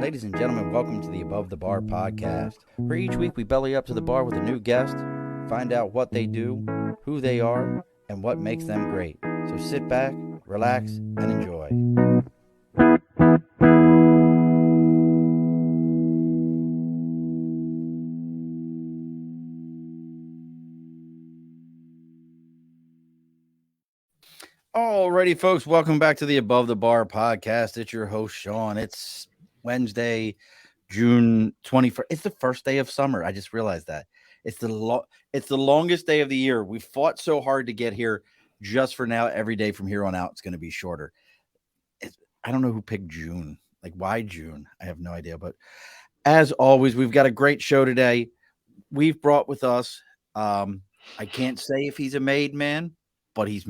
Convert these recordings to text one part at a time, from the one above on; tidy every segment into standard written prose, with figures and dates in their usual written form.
Ladies and gentlemen, welcome to the Above the Bar podcast, where each week we belly up to the bar with a new guest, find out what they do, who they are, and what makes them great. So sit back, relax, and enjoy. Alrighty, folks, welcome back to the Above the Bar podcast. It's your host, Shawn. It's Wednesday, June 21st. It's the first day of summer. I just realized that. It's the longest day of the year. We fought so hard to get here. Just for now, every day from here on out, it's going to be shorter. I don't know who picked June. Like, why June? I have no idea. But as always, we've got a great show today. We've brought with us, I can't say if he's a made man, but he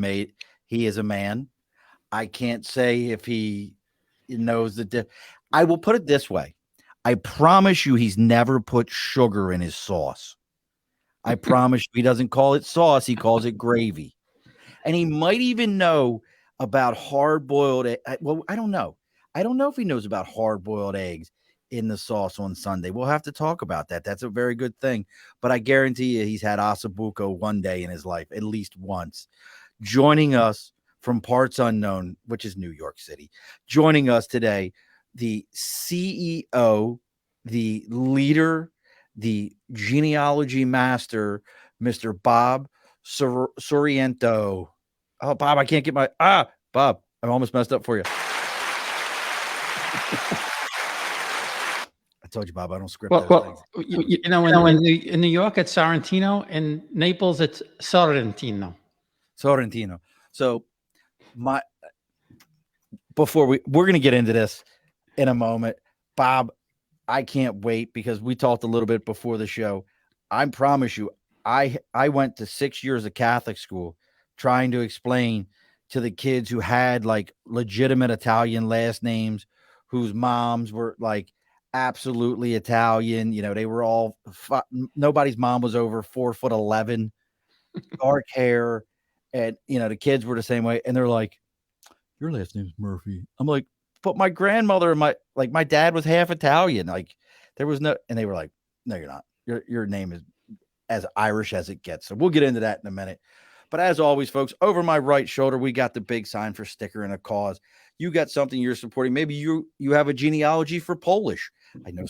is a man. I can't say if he knows the I will put it this way. I promise you he's never put sugar in his sauce. I promise you he doesn't call it sauce. He calls it gravy. And he might even know about hard-boiled well, I don't know. I don't know if he knows about hard-boiled eggs in the sauce on Sunday. We'll have to talk about that. That's a very good thing. But I guarantee you he's had ossobuco one day in his life, at least once. Joining us from parts unknown, which is New York City. Joining us today, the CEO, the leader, the genealogy master, Mr. Bob Sorrentino. Oh, Bob, I can't get Bob, I almost messed up for you. I told you, Bob, I don't script those things. In New York, it's Sorrentino. In Naples, it's Sorrentino. So we're going to get into this in a moment. Bob, I can't wait because we talked a little bit before the show. I promise you, I went to 6 years of Catholic school trying to explain to the kids who had like legitimate Italian last names, whose moms were like absolutely Italian. You know, they were all, nobody's mom was over 4'11", dark hair. And, you know, the kids were the same way. And they're like, your last name's Murphy. I'm like, but my grandmother and my dad was half Italian. Like there was no, and they were like, no, you're not. Your name is as Irish as it gets. So we'll get into that in a minute. But as always, folks, over my right shoulder, we got the big sign for sticker and a cause. You got something you're supporting. Maybe you have a genealogy for Polish. I know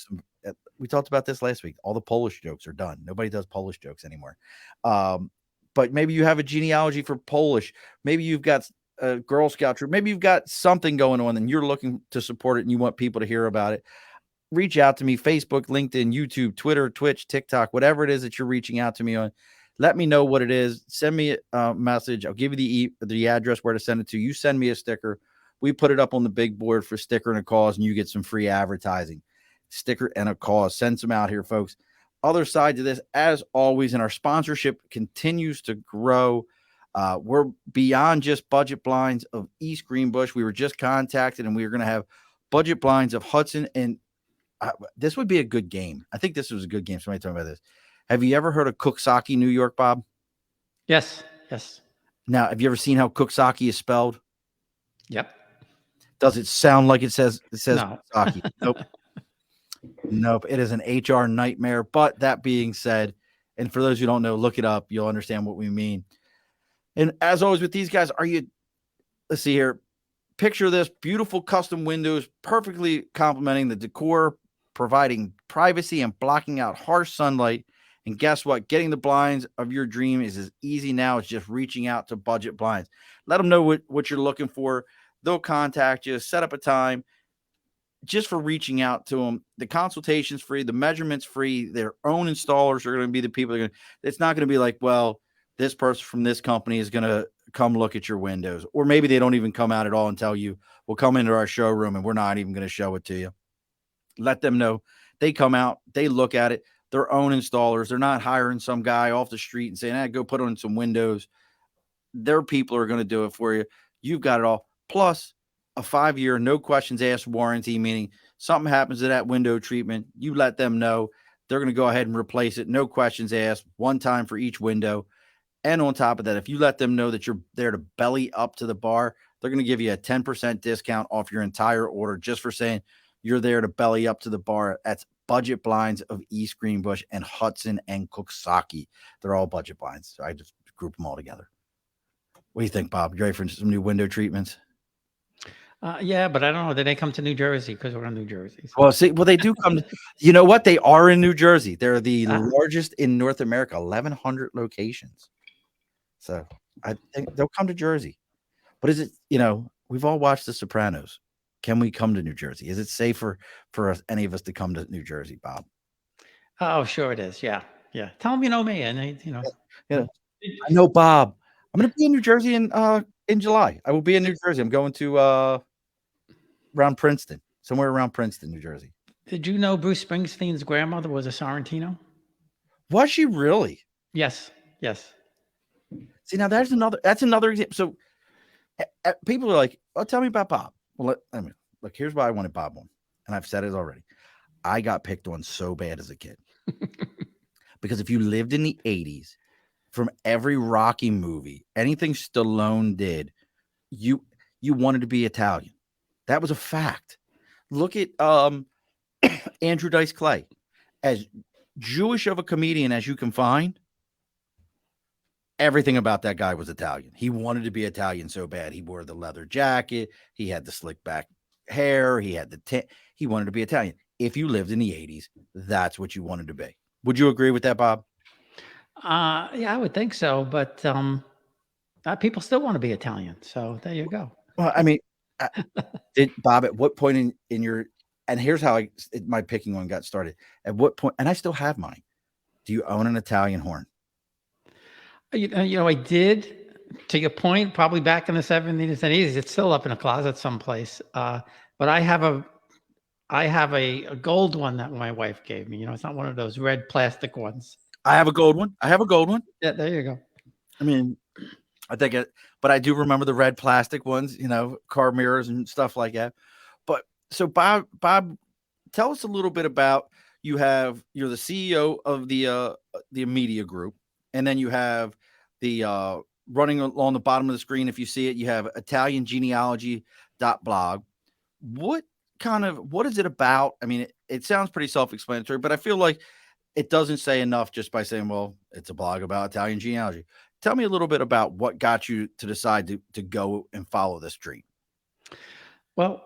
we talked about this last week. All the Polish jokes are done. Nobody does Polish jokes anymore. But maybe you have a genealogy for Polish. Maybe you've got a Girl Scout troop. Maybe you've got something going on and you're looking to support it and you want people to hear about it. Reach out to me, Facebook, LinkedIn, YouTube, Twitter, Twitch, TikTok, whatever it is that you're reaching out to me on. Let me know what it is. Send me a message. I'll give you the address where to send it to. You send me a sticker. We put it up on the big board for sticker and a cause, and you get some free advertising. Sticker and a cause. Send some out here, folks. Other side to this, as always, and our sponsorship continues to grow. We're beyond just budget blinds of East Greenbush. We were just contacted, and we are going to have budget blinds of Hudson. And this would be a good game. I think this was a good game. Somebody talking about this. Have you ever heard of Coxsackie, New York, Bob? Yes. Now, have you ever seen how Coxsackie is spelled? Yep. Does it sound like it says No. Coxsackie? Nope. It is an HR nightmare. But that being said, and for those who don't know, look it up. You'll understand what we mean. And as always with these guys, let's see here. Picture this: beautiful custom windows, perfectly complementing the decor, providing privacy and blocking out harsh sunlight. And guess what? Getting the blinds of your dream is as easy now as just reaching out to Budget Blinds. Let them know what you're looking for. They'll contact you, set up a time just for reaching out to them. The consultation's free. The measurement's free. Their own installers are going to be the people it's not going to be like, well, this person from this company is going to come look at your windows. Or maybe they don't even come out at all and tell you, we'll come into our showroom and we're not even going to show it to you. Let them know. They come out, they look at it, their own installers. They're not hiring some guy off the street and saying, go put on some windows. Their people are going to do it for you. You've got it all. Plus a 5-year, no questions asked warranty, meaning something happens to that window treatment. You let them know. They're going to go ahead and replace it. No questions asked, one time for each window. And on top of that, if you let them know that you're there to belly up to the bar, they're going to give you a 10% discount off your entire order just for saying, you're there to belly up to the bar. That's Budget Blinds of East Greenbush and Hudson and Cooksaki. They're all budget blinds. So I just group them all together. What do you think, Bob? You ready for some new window treatments? Yeah, but I don't know. Did they come to New Jersey? Because we're in New Jersey. So. Well, see, they do come. You know what? They are in New Jersey. They're the Ah. largest in North America, 1,100 locations. So I think they'll come to Jersey. But is it? We've all watched The Sopranos. Can we come to New Jersey? Is it safer for any of us to come to New Jersey, Bob? Oh, sure it is. Yeah, yeah. Tell them you know me, and I know Bob. I'm going to be in New Jersey in July. I will be in New Jersey. I'm going to around Princeton, somewhere around Princeton, New Jersey. Did you know Bruce Springsteen's grandmother was a Sorrentino? Was she really? Yes. Yes. See, now that's another example. So people are like, "Oh, tell me about Bob." Well, look. Here's why I wanted Bob on, and I've said it already. I got picked on so bad as a kid because if you lived in the '80s, from every Rocky movie, anything Stallone did, you wanted to be Italian. That was a fact. Look at Andrew Dice Clay, as Jewish of a comedian as you can find. Everything about that guy was Italian. He wanted to be Italian so bad. He wore the leather jacket. He had the slick back hair. He had he wanted to be Italian. If you lived in the '80s, that's what you wanted to be. Would you agree with that, Bob? Yeah, I would think so. But people still want to be Italian. So there you go. Well, I mean, did Bob, at what point in your, and here's how my picking one got started. At what point, and I still have mine. Do you own an Italian horn? I did. To your point, probably back in the 70s and 80s, it's still up in a closet someplace. But I have a gold one that my wife gave me. It's not one of those red plastic ones. I have a gold one. Yeah, there you go. I mean, I think but I do remember the red plastic ones, car mirrors and stuff like that. But so Bob, tell us a little bit about, you're the CEO of the media group, and then you have the running along the bottom of the screen. If you see it, you have Genealogy.blog. What is it about? I mean, it sounds pretty self-explanatory, but I feel like it doesn't say enough just by saying, well, it's a blog about Italian genealogy. Tell me a little bit about what got you to decide to go and follow this dream. Well,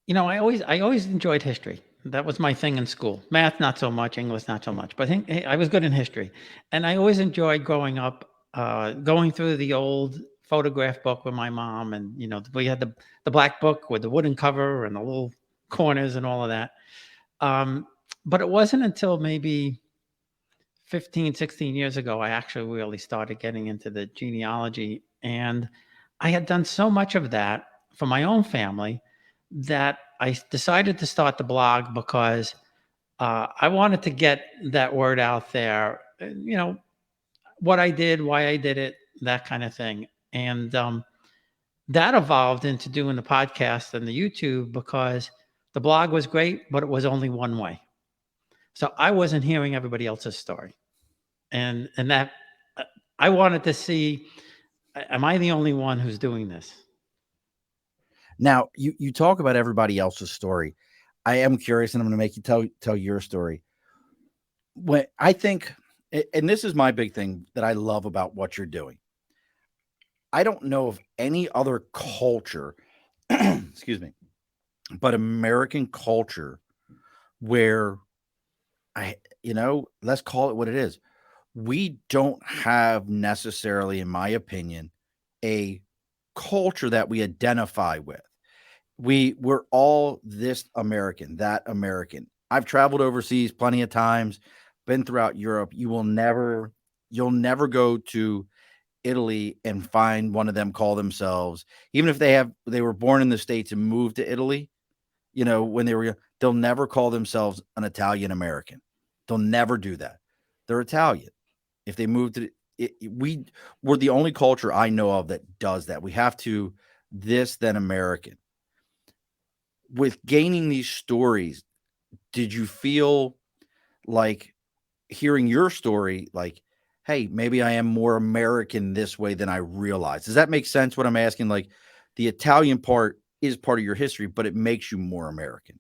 I always enjoyed history. That was my thing in school. Math, not so much. English, not so much. But I was good in history. And I always enjoyed growing up, going through the old photograph book with my mom. And, we had the black book with the wooden cover and the little corners and all of that. But it wasn't until maybe 15, 16 years ago, I actually really started getting into the genealogy. And I had done so much of that for my own family that I decided to start the blog because I wanted to get that word out there, what I did, why I did it, that kind of thing. And that evolved into doing the podcast and the YouTube because the blog was great, but it was only one way. So I wasn't hearing everybody else's story. And that I wanted to see, am I the only one who's doing this? Now, you talk about everybody else's story. I am curious, and I'm going to make you tell your story. When I think, and this is my big thing that I love about what you're doing, I don't know of any other culture, excuse me, but American culture where let's call it what it is. We don't have necessarily, in my opinion, a culture that we identify with. We're all this American, that American. I've traveled overseas plenty of times, been throughout Europe. You'll never go to Italy and find one of them call themselves, even if they were born in the States and moved to Italy, when they'll never call themselves an Italian American. They'll never do that. They're Italian. If they moved to we're the only culture I know of that does that. We have to this then American. With gaining these stories, did you feel like hearing your story, like, hey, maybe I am more American this way than I realized? Does that make sense what I'm asking? Like, the Italian part is part of your history, but it makes you more American.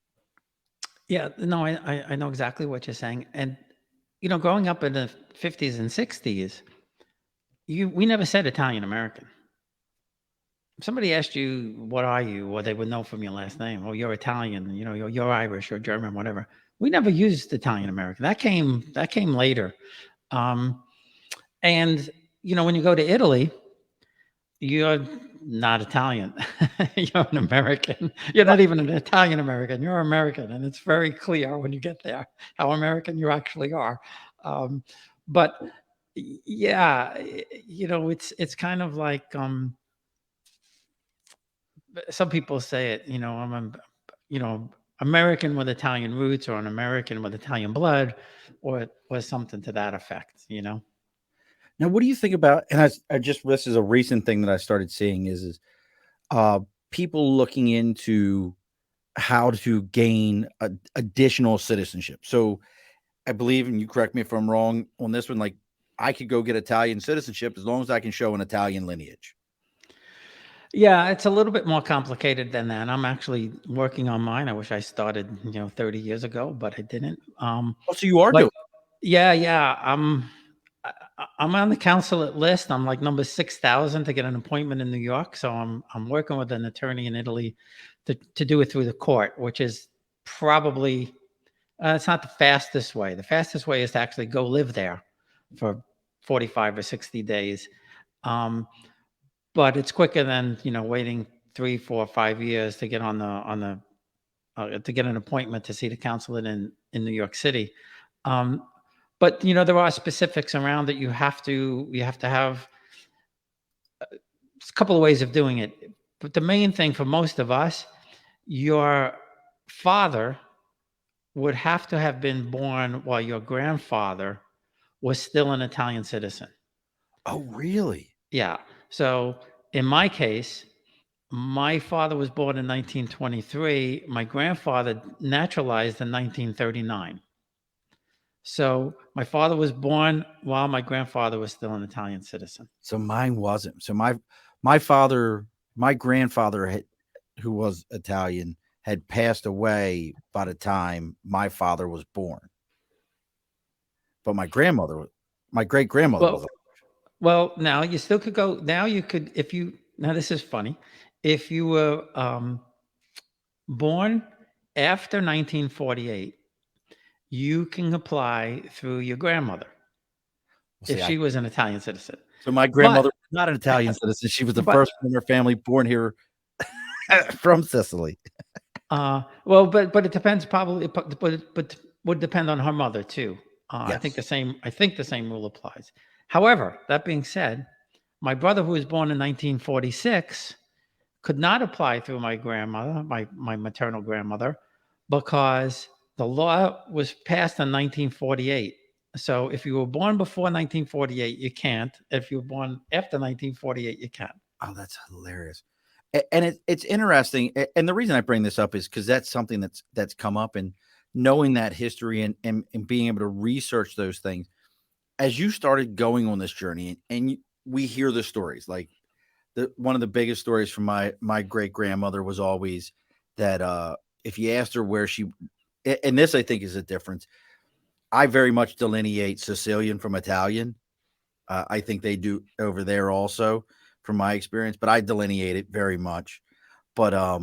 Yeah, no, I know exactly what you're saying. And, growing up in the 50s and 60s, we never said Italian American. If somebody asked you, "What are you?" Or they would know from your last name. "Oh, you're Italian, you're Irish or German, whatever." We never used Italian American. That came later. Um, and, when you go to Italy, you're not Italian. You're an American. You're not even an Italian American. You're American, and it's very clear when you get there how American you actually are. Um, but yeah, it's kind of like some people say it. I'm you know American with Italian roots, or an American with Italian blood, or something to that effect. Now, what do you think about? And I just this is a recent thing that I started seeing is uh, people looking into how to gain additional citizenship. So I believe, and you correct me if I'm wrong on this one, like I could go get Italian citizenship as long as I can show an Italian lineage. Yeah, it's a little bit more complicated than that. I'm actually working on mine. I wish I started, 30 years ago, but I didn't. Oh, so you are But doing yeah, yeah, I'm on the consulate list. I'm like number 6,000 to get an appointment in New York. So I'm working with an attorney in Italy to do it through the court, which is probably it's not the fastest way. The fastest way is to actually go live there for 45 or 60 days. Um, but it's quicker than, waiting 3, 4, 5 years to get to get an appointment to see the consulate in New York City. Um, but there are specifics around that you have to have a couple of ways of doing it. But the main thing for most of us, your father would have to have been born while your grandfather was still an Italian citizen. Oh, really? Yeah. So in my case, my father was born in 1923. My grandfather naturalized in 1939. So my father was born while my grandfather was still an Italian citizen. So mine wasn't. So my father, my grandfather had, who was Italian, had passed away by the time my father was born. But my great grandmother was. Well, well, now you still could go. Now you could, if you. Now this is funny. If you were born after 1948, you can apply through your grandmother We'll if see. she was an Italian citizen. So my But grandmother was not an Italian citizen. She was the but first one in her family born here from Sicily. but it depends probably, but would depend on her mother too. I think Yes. the same rule applies. However, that being said, my brother, who was born in 1946, could not apply through my grandmother, my maternal grandmother, because the law was passed in 1948. So if you were born before 1948, you can't. If you were born after 1948, you can. Oh, that's hilarious. And it's interesting. And the reason I bring this up is because that's something that's come up, and knowing that history and being able to research those things as you started going on this journey, we hear the stories. Like one of the biggest stories from my great grandmother was always that if you asked her where she, and this I think is a difference. I very much delineate Sicilian from Italian. I think they do over there also, from my experience, but I delineate it very much. But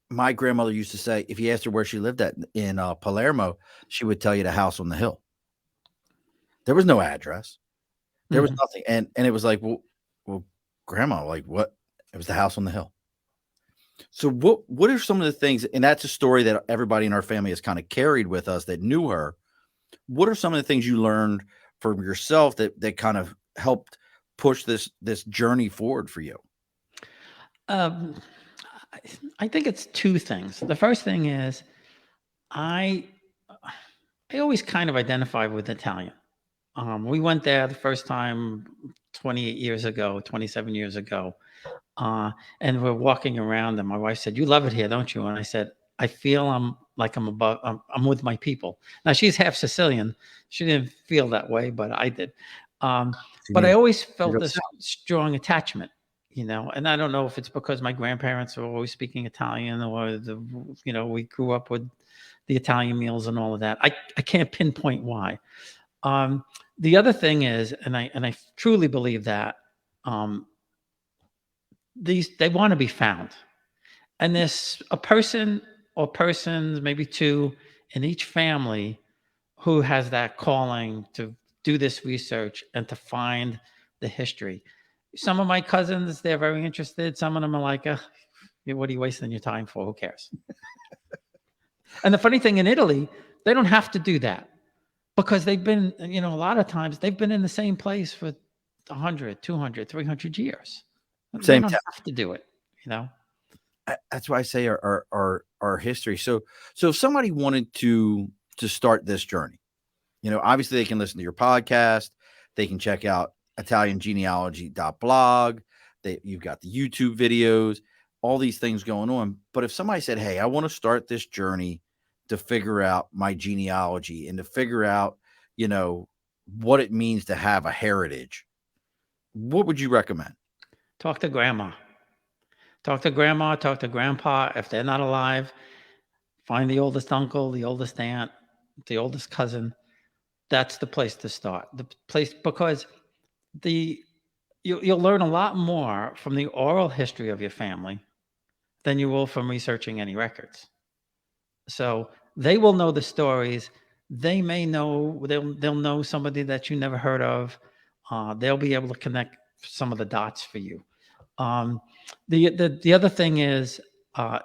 my grandmother used to say, if you asked her where she lived at in Palermo, she would tell you the house on the hill. There was no address. There was Mhm. nothing, and it was like, well, grandma, like what? It was the house on the hill. So what are some of the things? And that's a story that everybody in our family has kind of carried with us that knew her. What are some of the things you learned from yourself that kind of helped push this journey forward for you? Um, I I think it's two things. The first thing is I I always kind of identify with Italian. We went there the first time 28 years ago, 27 years ago, uh, and we're walking around, and my wife said, "You love it here, don't you?" And I said, "I feel I'm above. I'm with my people." Now she's half Sicilian. She didn't feel that way, but I did. Um, So but I always you felt go this south. strong attachment. And I don't know if it's because my grandparents were always speaking Italian, or we grew up with the Italian meals and all of that. I can't pinpoint why. Um, the other thing is, and I truly believe that um, they want to be found, and there's a person or persons, maybe two, in each family who has that calling to do this research and to find the history. Some of my cousins, they're very interested. Some of them are like, what are you wasting your time for? Who cares? And the funny thing, in Italy, they don't have to do that, because they've been, a lot of times they've been in the same place for 100, 200, 300 years. They Same don't time. have to do it. That's why I say our history. So if somebody wanted to start this journey, obviously they can listen to your podcast. They can check out ItalianGenealogy.blog. You've got the YouTube videos, all these things going on. But if somebody said, hey, I want to start this journey to figure out my genealogy and to figure out, what it means to have a heritage, what would you recommend? Talk to grandma. Talk to grandma, talk to grandpa. If they're not alive, find the oldest uncle, the oldest aunt, the oldest cousin. That's the place to start. The place, because you'll learn a lot more from the oral history of your family than you will from researching any records. So they will know the stories. They may know, they'll know somebody that you never heard of. They'll be able to connect some of the dots for you. Um, the other thing is,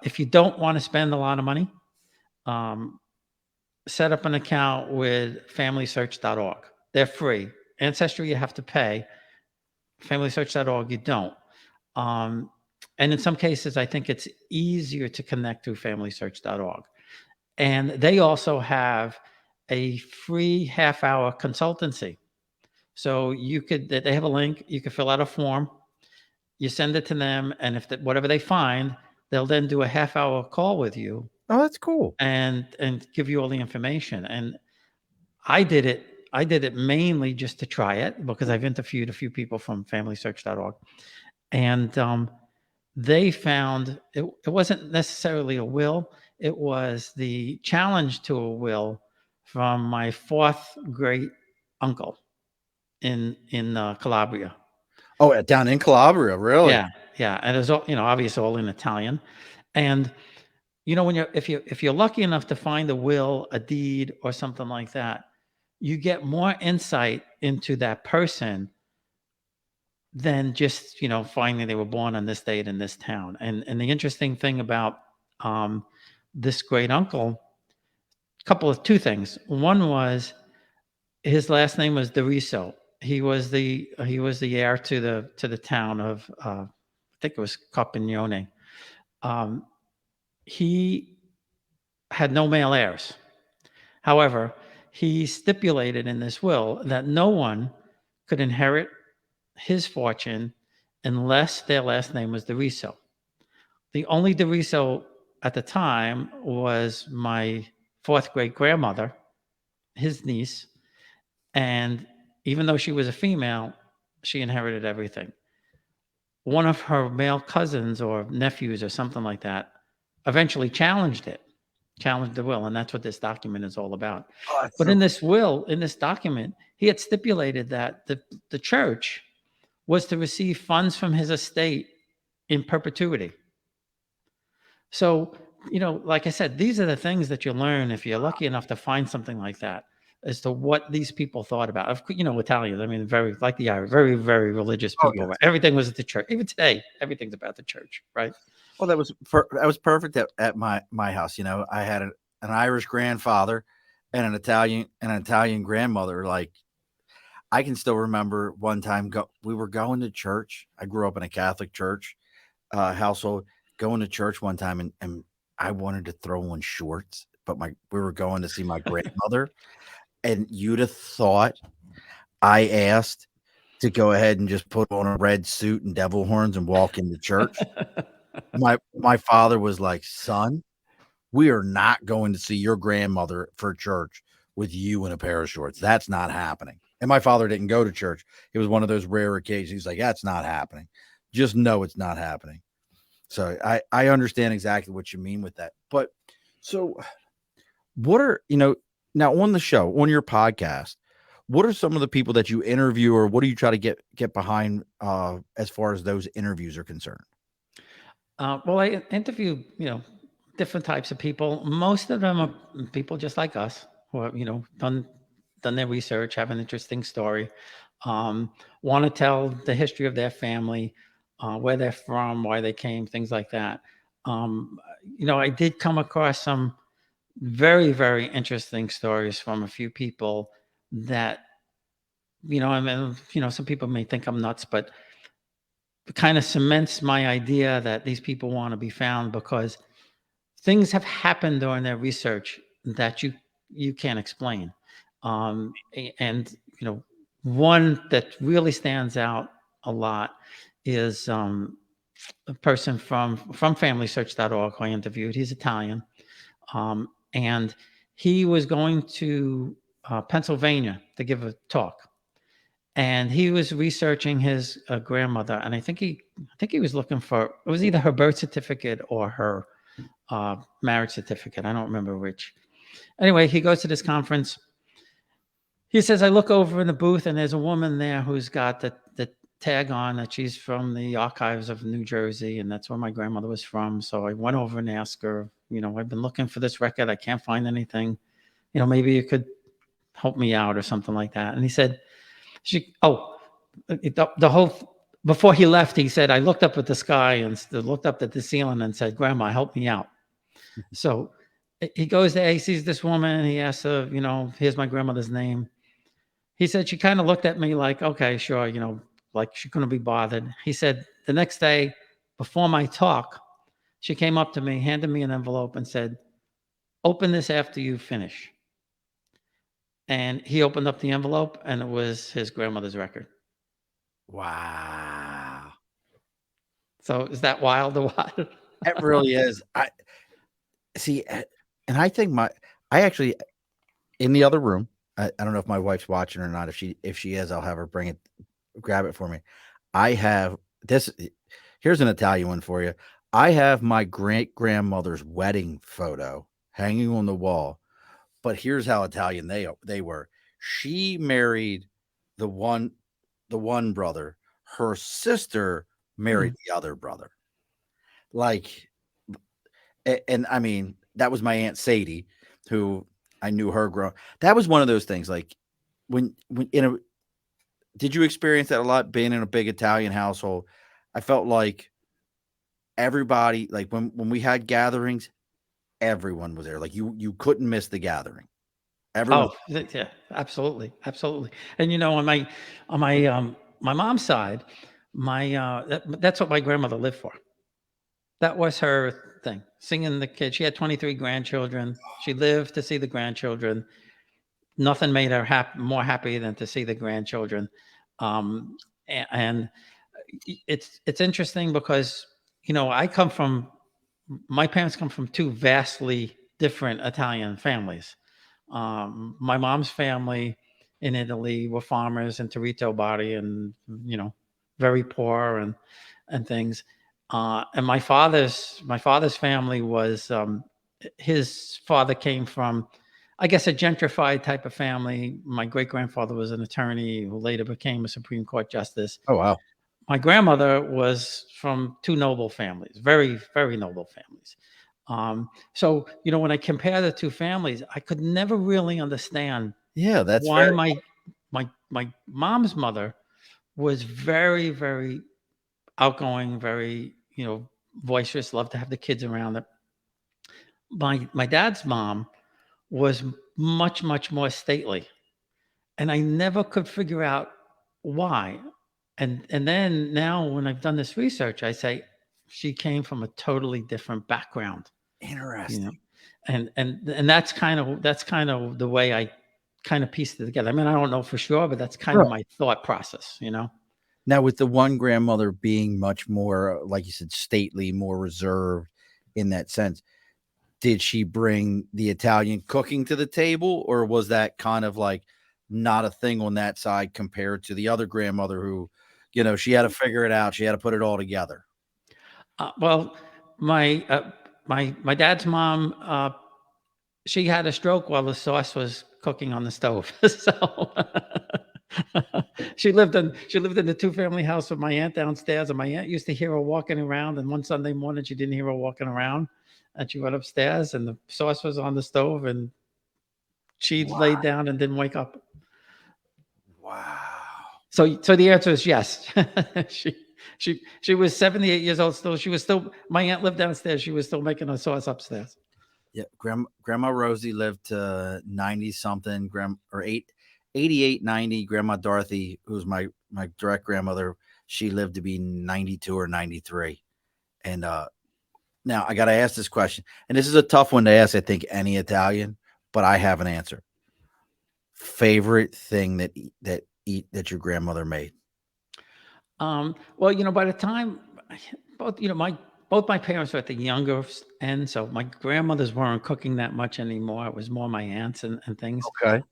if you don't want to spend a lot of money, um, set up an account with FamilySearch.org. They're free. Ancestry you have to pay. FamilySearch.org you don't. And in some cases, I think it's easier to connect through FamilySearch.org. And they also have a free half-hour consultancy. So they have a link. You can fill out a form. You send it to them, and if whatever they find, they'll then do a half-hour call with you. Oh, that's cool. And give you all the information. And I did it mainly just to try it, because I've interviewed a few people from FamilySearch.org, and they found it wasn't necessarily a will. It was the challenge to a will from my fourth great uncle in Calabria. Oh, down in Calabria, really? Yeah, and it's all, obviously all in Italian. And when if you're lucky enough to find a will, a deed, or something like that, you get more insight into that person than just finding they were born on this date in this town. And the interesting thing about this great uncle, two things. One was his last name was DeRiso. He was the heir to the town of I think it was Carpignone. He had no male heirs. However, he stipulated in this will that no one could inherit his fortune unless their last name was DeRiso. The only DeRiso at the time was my fourth great grandmother, his niece, and even though she was a female, she inherited everything. One of her male cousins or nephews or something like that eventually challenged the will, and that's what this document is all about. Oh, But in this document, he had stipulated that the church was to receive funds from his estate in perpetuity. So, like I said, these are the things that you learn if you're lucky enough to find something like that, as to what these people thought about. Italians, I mean, very, like the Irish, very, very religious people. yes. Everything was at the church. Even today, everything's about the church, right? Well, that was perfect at my house. I had an Irish grandfather and an Italian grandmother. Like, I can still remember one time we were going to church. I grew up in a Catholic church household. Going to church one time, and I wanted to throw on shorts, but we were going to see my grandmother, and you'd have thought I asked to go ahead and just put on a red suit and devil horns and walk into church. My father was like, son, we are not going to see your grandmother for church with you in a pair of shorts. That's not happening. And my father didn't go to church. It was one of those rare occasions. He's like, that's not happening. just know it's not happening. So I understand exactly what you mean with that. But so what are, now on the show, on your podcast, what are some of the people that you interview, or what do you try to get behind as far as those interviews are concerned? Well, I interview, different types of people. Most of them are people just like us who have, done their research, have an interesting story, want to tell the history of their family, where they're from, why they came, things like that. Um, I did come across some very, very interesting stories from a few people that, I mean, some people may think I'm nuts, but kind of cements my idea that these people want to be found because things have happened during their research that you can't explain. And one that really stands out a lot is a person from FamilySearch.org who I interviewed. He's Italian, and he was going to Pennsylvania to give a talk, and he was researching his grandmother, and I think he was looking for, it was either her birth certificate or her marriage certificate. I don't remember which. Anyway, he goes to this conference. He says, I look over in the booth and there's a woman there who's got the tag on that she's from the archives of New Jersey, and that's where my grandmother was from. So I went over and asked her, I've been looking for this record. I can't find anything. Maybe you could help me out or something like that. And he said, the whole, before he left, he said, I looked up at the sky and looked up at the ceiling and said, Grandma, help me out. So he goes there, he sees this woman, he asks her, here's my grandmother's name. He said, she kind of looked at me like, okay, sure, like she couldn't be bothered. He said, the next day before my talk, she came up to me, handed me an envelope and said, open this after you finish. And he opened up the envelope and it was his grandmother's record. Wow. So is that wild or what? It really is. I see. And I think I actually, in the other room, I don't know if my wife's watching or not. If she is, I'll have her grab it for me. I have this. Here's an Italian one for you. I have my great grandmother's wedding photo hanging on the wall, but here's how Italian they were. She married the one brother. Her sister married the other brother. Like, and I mean, that was my Aunt Sadie, who I knew her grow. That was one of those things. Like when did you experience that a lot being in a big Italian household? I felt like everybody, like when we had gatherings, everyone was there. Like you couldn't miss the gathering. Everyone. Oh, yeah, absolutely, absolutely. And my mom's side, that's what my grandmother lived for. That was her thing, singing the kids. She had 23 grandchildren. She lived to see the grandchildren. Nothing made her more happy than to see the grandchildren. And it's interesting because my parents come from two vastly different Italian families. My mom's family in Italy were farmers in Torito Bari, and very poor and things. And my father's family was, his father came from, I guess, a gentrified type of family. My great grandfather was an attorney who later became a Supreme Court justice. Oh wow. My grandmother was from two noble families, very, very noble families. So, when I compare the two families, I could never really understand Yeah, that's why very. my mom's mother was very, very outgoing, very, boisterous, loved to have the kids around it. My dad's mom was much, much more stately. And I never could figure out why. And then now when I've done this research, I say she came from a totally different background, you know. Interesting. And that's kind of the way I kind of pieced it together. I mean, I don't know for sure, but that's kind of Right. my thought process. Now, with the one grandmother being much more, like you said, stately, more reserved in that sense, did she bring the Italian cooking to the table, or was that kind of like not a thing on that side compared to the other grandmother who, She had to figure it out. She had to put it all together. Well, my dad's mom, she had a stroke while the sauce was cooking on the stove. So she lived in the two-family house with my aunt downstairs, and my aunt used to hear her walking around. And one Sunday morning, she didn't hear her walking around, and she went upstairs, and the sauce was on the stove, and she Wow. laid down and didn't wake up. Wow. So the answer is yes. She was 78 years old still. She was still, my aunt lived downstairs. She was still making her sauce upstairs. Yeah, Grandma Rosie lived to 90 something, 88, 90. Grandma Dorothy, who's my direct grandmother, she lived to be 92 or 93. And now I got to ask this question, and this is a tough one to ask. I think any Italian, but I have an answer. Favorite thing that your grandmother made? Well, by the time both, both my parents were at the younger end, so my grandmothers weren't cooking that much anymore. It was more my aunts and things. Okay.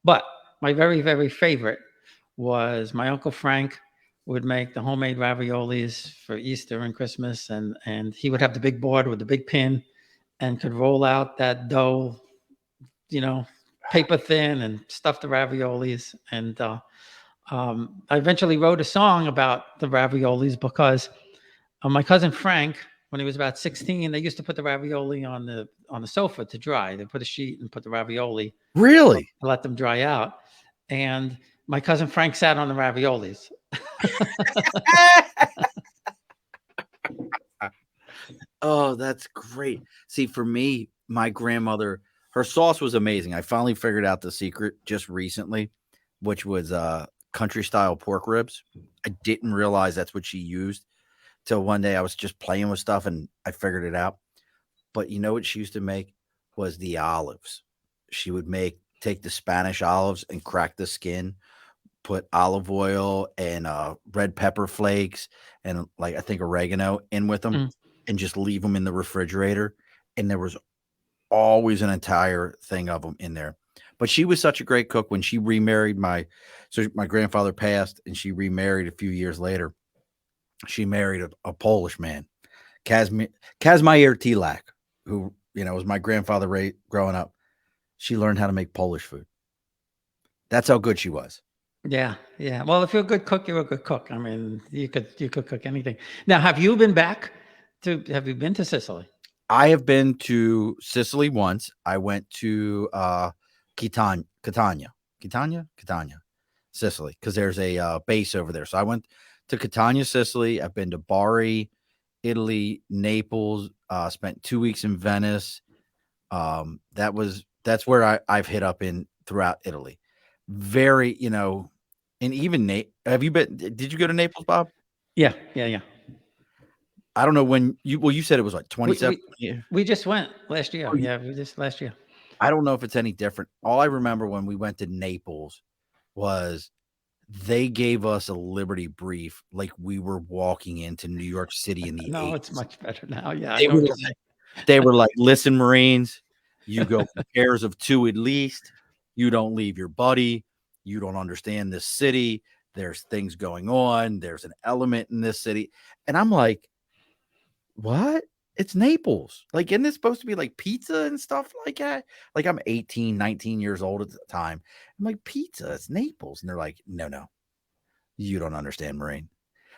But my very, very favorite was my Uncle Frank would make the homemade raviolis for Easter and Christmas, and he would have the big board with the big pin and could roll out that dough, paper thin, and stuff the raviolis. And I eventually wrote a song about the raviolis because my cousin Frank, when he was about 16, they used to put the ravioli on the sofa to dry. They put a sheet and put the ravioli Really? to let them dry out. And my cousin Frank sat on the raviolis. Oh, that's great. See, for me, my grandmother, her sauce was amazing. I finally figured out the secret just recently, which was country style pork ribs. I didn't realize that's what she used till one day I was just playing with stuff and I figured it out. But you know what she used to make was the olives. She would take the Spanish olives and crack the skin, put olive oil and red pepper flakes and like I think oregano in with them Mm. and just leave them in the refrigerator. And there was always an entire thing of them in there. But she was such a great cook when she remarried so my grandfather passed and she remarried a few years later. She married a Polish man, Kazimierz Tilak, who, was my grandfather growing up. She learned how to make Polish food. That's how good she was. Yeah, yeah. Well, if you're a good cook, you're a good cook. I mean, you could cook anything. Now, have you been to Sicily? I have been to Sicily once. I went to Catania, Sicily, because there's a base over there. So I went to Catania, Sicily. I've been to Bari, Italy, Naples. Spent 2 weeks in Venice. That's where I've hit up in throughout Italy. Very, and even have you been? Did you go to Naples, Bob? Yeah, yeah, yeah. I don't know when you said it was like 27. We just went last year. Oh, Yeah, we just last year. I don't know if it's any different. All I remember when we went to Naples was they gave us a Liberty brief like we were walking into New York City in the No, 80s. it's much better now. Yeah, I They know were, what you're they were like, listen, Marines, you go in pairs of 2 at least. You don't leave your buddy. You don't understand this city. There's things going on. There's an element in this city. And I'm like, what? It's Naples. Like, isn't it supposed to be like pizza and stuff like that? Like, I'm 18, 19 years old at the time. I'm like, pizza, it's Naples. And they're like, no, you don't understand, Marine.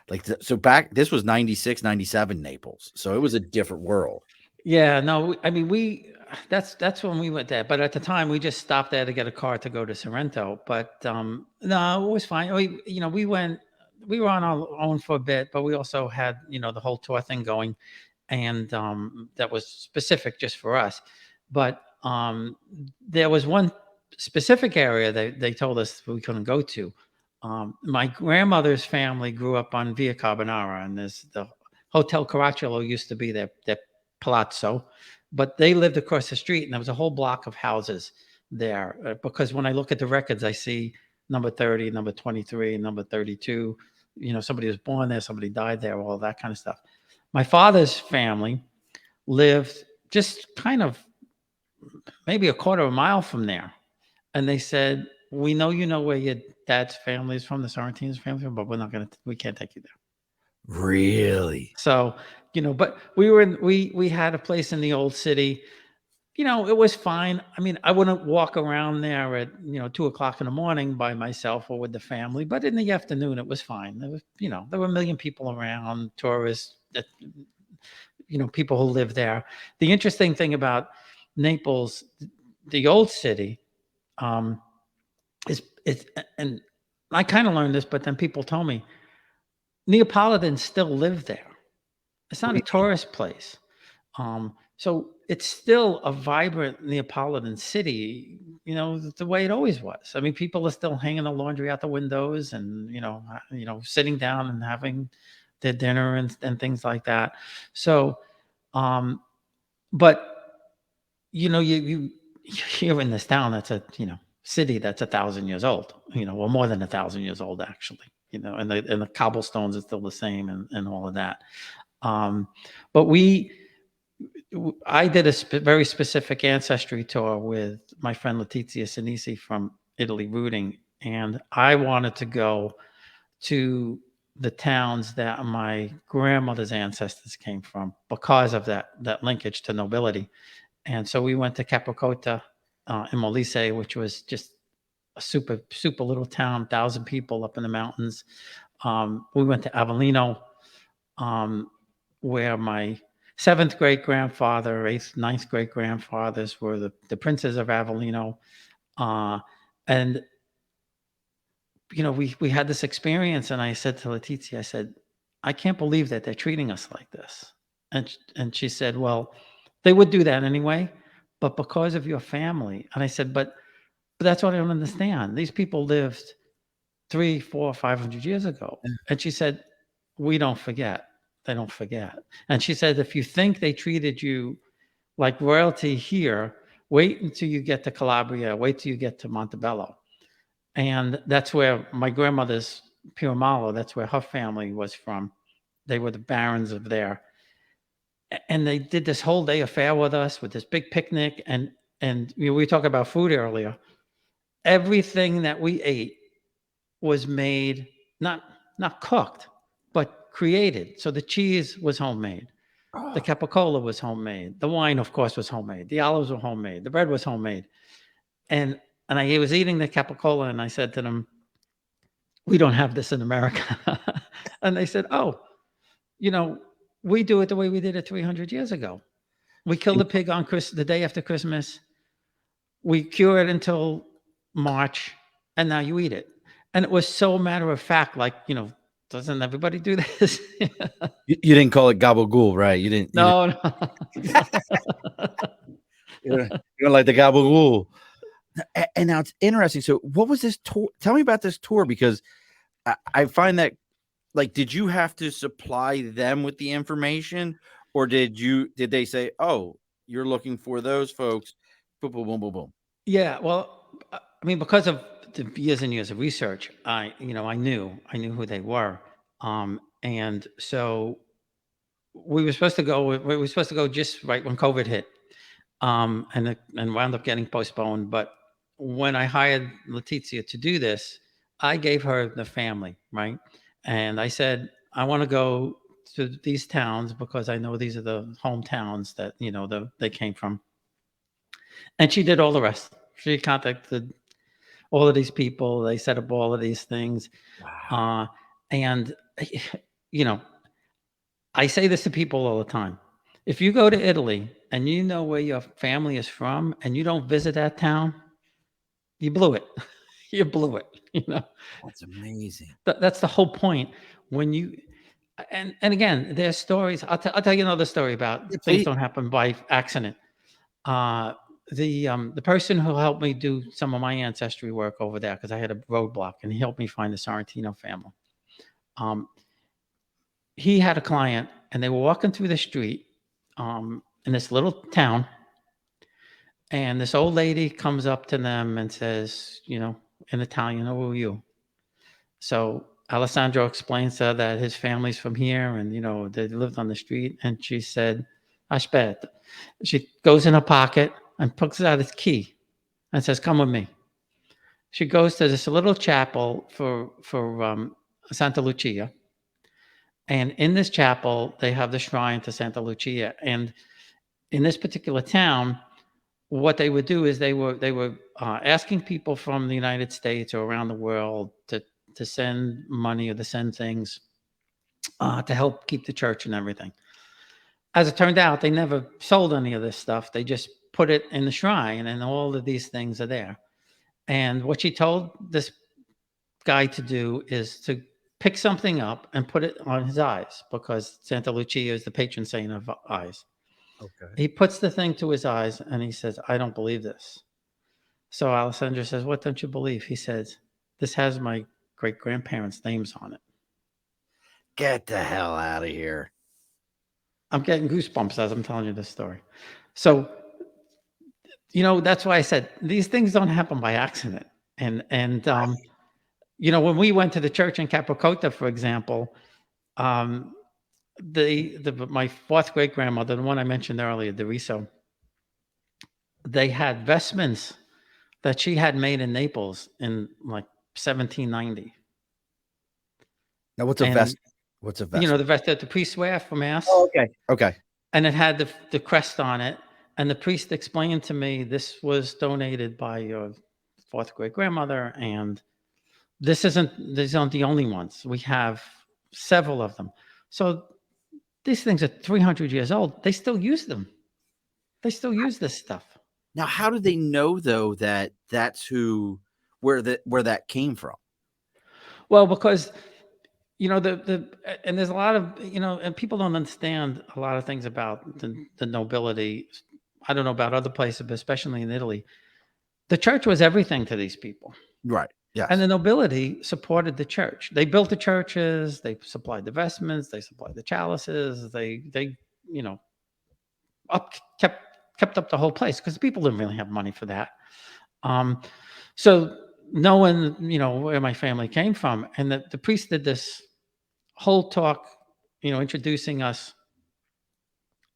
Like, so this was 96, 97 Naples. So it was a different world. Yeah, no, I mean, that's when we went there. But at the time, we just stopped there to get a car to go to Sorrento. But no, it was fine. We were on our own for a bit, but we also had, the whole tour thing going, and that was specific just for us. But there was one specific area they told us we couldn't go to. My grandmother's family grew up on Via Carbonara, and there's the Hotel Caracciolo used to be their palazzo, but they lived across the street, and there was a whole block of houses there. Because when I look at the records, I see number 30, number 23, number 32. Somebody was born there, somebody died there, all that kind of stuff. My father's family lived just kind of maybe a quarter of a mile from there. And they said we know you know where your dad's family is from, the Sorrentino's family from, but we can't take you there. Really? So, but we had a place in the old city. It was fine. I mean, I wouldn't walk around there at 2 o'clock in the morning by myself or with the family, but in the afternoon it was fine. There were a million people around, tourists, people who live there. The interesting thing about Naples, the old city, um, is, and I kind of learned this, but then people told me Neapolitans still live there. It's What not do a you mean? tourist place. So it's still a vibrant Neapolitan city, the way it always was. I mean, people are still hanging the laundry out the windows and, sitting down and having their dinner and things like that. So, um, but you you're in this town that's a city that's 1,000 years old, or more than 1,000 years old actually, and the cobblestones are still the same and all of that. Um, but I did a very specific ancestry tour with my friend Letizia Sinisi from Italy Rooting, and I wanted to go to the towns that my grandmother's ancestors came from because of that linkage to nobility. And so we went to Capricota in Molise, which was just a super, super little town, 1,000 people up in the mountains. We went to Avellino, um, where my seventh great grandfather, eighth, ninth great grandfathers were the princes of Avellino. And, we had this experience, and I said to Letizia, I said, I can't believe that they're treating us like this. And she said, well, they would do that anyway, but because of your family. And I said, but that's what I don't understand. These people lived 3, 4, 500 years ago. And she said, we don't forget. They don't forget. And she said, if you think they treated you like royalty here, wait until you get to Calabria, wait till you get to Montebello. And that's where my grandmother's Piumalo, that's where her family was from. They were the barons of there. And they did this whole day affair with us with this big picnic. And we were talking about food earlier. Everything that we ate was made, not cooked, but created. So the cheese was homemade. The Oh, capicola was homemade. The wine, of course, was homemade. The olives were homemade. The bread was homemade. And I was eating the capicola, and I said to them, "We don't have this in America." And they said, "Oh, you know, we do it the way we did it 300 years ago. We kill and the pig on the day after Christmas. We cure it until March, and now you eat it." And it was so matter of fact, like, doesn't everybody do this? you didn't call it gabagool, right? You didn't. No, no. You don't like the gabagool. And now it's interesting. So, what was this tour? Tell me about this tour because I find that, like, did you have to supply them with the information, or did they say, "Oh, you're looking for those folks"? Boom, boom, boom, boom, boom. Yeah, well, I mean, because of the years and years of research, I knew who they were, and so we were supposed to go. We were supposed to go just right when COVID hit, and wound up getting postponed. But when I hired Letizia to do this, I gave her the family, right, and I said I want to go to these towns because I know these are the hometowns that they came from, and she did all the rest. She contacted all of these people. They set up all of these things. Wow. Uh, and, you know, I say this to people all the time. If you go to Italy and you know where your family is from and you don't visit that town, you blew it. You blew it. That's amazing. That's the whole point. When you, and again, there's stories. I'll tell you another story about Yeah, things please. don't happen by accident. Uh, the person who helped me do some of my ancestry work over there, because I had a roadblock, and he helped me find the Sorrentino family. Um, he had a client, and they were walking through the street in this little town, and this old lady comes up to them and says, in Italian, "Who are you?" So Alessandro explains to her that his family's from here, and they lived on the street. And she said, "Aspetta." She goes in her pocket and pulls out his key and says, "Come with me." She goes to this little chapel for Santa Lucia, and in this chapel they have the shrine to Santa Lucia. And in this particular town, what they would do is they were asking people from the United States or around the world to send money or to send things to help keep the church and everything. As it turned out, they never sold any of this stuff. They just put it in the shrine, and all of these things are there. And what she told this guy to do is to pick something up and put it on his eyes, because Santa Lucia is the patron saint of eyes. Okay. He puts the thing to his eyes and he says, "I don't believe this." So Alessandra says, "What don't you believe?" He says, "This has my great grandparents' names on it." Get the hell out of here. I'm getting goosebumps as I'm telling you this story. So, that's why I said these things don't happen by accident. And when we went to the church in Capocota, for example, um, my fourth great grandmother, the one I mentioned earlier, Deriso, they had vestments that she had made in Naples in like 1790. Now, what's a And vest? What's a vest? the vest that the priests wear for mass, Oh, okay. Okay. and it had the crest on it. And the priest explained to me this was donated by your fourth great grandmother, and these aren't the only ones. We have several of them. So these things are 300 years old. They still use them. They still use this stuff. Now, how do they know though that that's where that came from? Well, because and there's a lot of and people don't understand a lot of things about the nobility. I don't know about other places, but especially in Italy, the church was everything to these people. Right. Yes. And the nobility supported the church. They built the churches, they supplied the vestments, they supplied the chalices, they you know up kept up the whole place, because people didn't really have money for that. Um, so knowing where my family came from, and the priest did this whole talk, introducing us,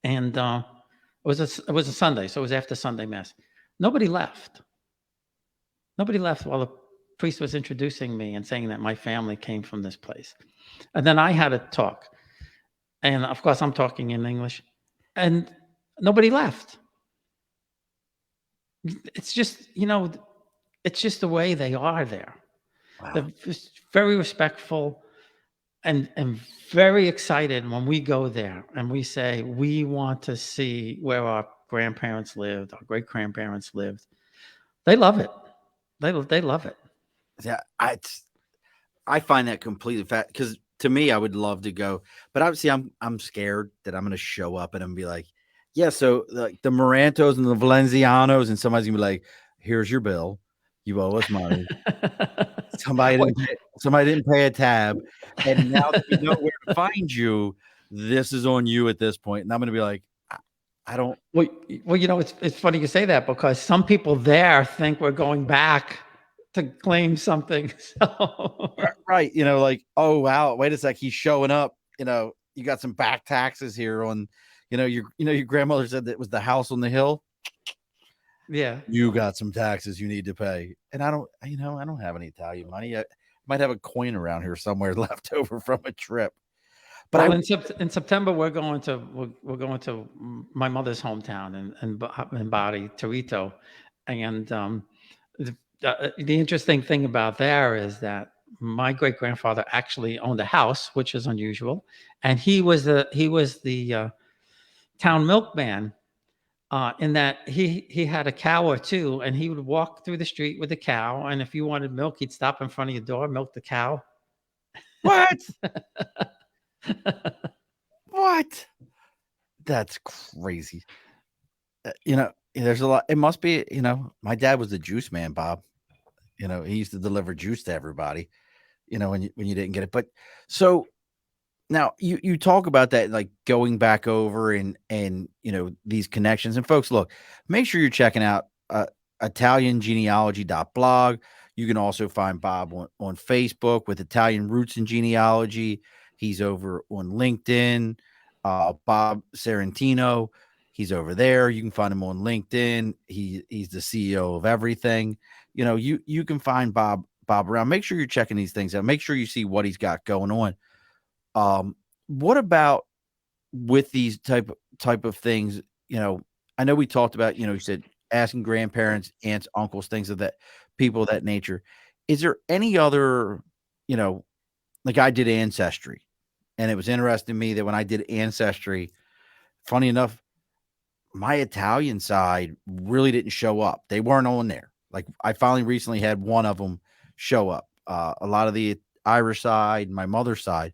and it was a Sunday, so it was after Sunday mass. Nobody left. Nobody left while the priest was introducing me and saying that my family came from this place. And then I had a talk. And of course, I'm talking in English. And nobody left. It's just, it's just the way they are there. Wow. They're just very respectful and very excited when we go there and we say, we want to see where our grandparents lived, our great grandparents lived. They love it. They love it. Yeah. I find that completely fat, because to me, I would love to go, but obviously I'm scared that I'm going to show up and I'm gonna be like, yeah. So like the Morantos and the Valencianos, and somebody's gonna be like, here's your bill. You owe us money. Well, Somebody didn't pay a tab. And now that we know where to find you, this is on you at this point. And I'm going to be like, I don't. well, it's funny you say that, because some people there think we're going back to claim something. So Right. Like, oh, wow. Wait a sec. He's showing up. You got some back taxes here on, your grandmother said that it was the house on the hill. yeah. You got some taxes you need to pay. And I don't have any Italian money. I might have a coin around here somewhere left over from a trip. But Well, in September we're going to my mother's hometown in Bari, Torito, and the interesting thing about there is that my great grandfather actually owned a house, which is unusual, and he was the town milkman. In that he had a cow or two, and he would walk through the street with the cow, and if you wanted milk, he'd stop in front of your door, milk the cow. what? What? That's crazy. There's a lot. It must be, my dad was the juice man, Bob. He used to deliver juice to everybody, when you didn't get it. But so now you talk about that, like going back over and these connections. And folks, look, make sure you're checking out ItalianGenealogy.blog. You can also find Bob on Facebook with Italian Roots and Genealogy. He's over on LinkedIn. Bob Sorrentino. He's over there. You can find him on LinkedIn. He's the CEO of everything. You can find Bob around. Make sure you're checking these things out. Make sure you see what he's got going on. What about with these type of things? I know we talked about, you said asking grandparents, aunts, uncles, things of that people of that nature. Is there any other, you know, like I did Ancestry, and it was interesting to me that when I did Ancestry, funny enough, my Italian side really didn't show up. They weren't on there. Like I finally recently had one of them show up. A lot of the Irish side, my mother's side.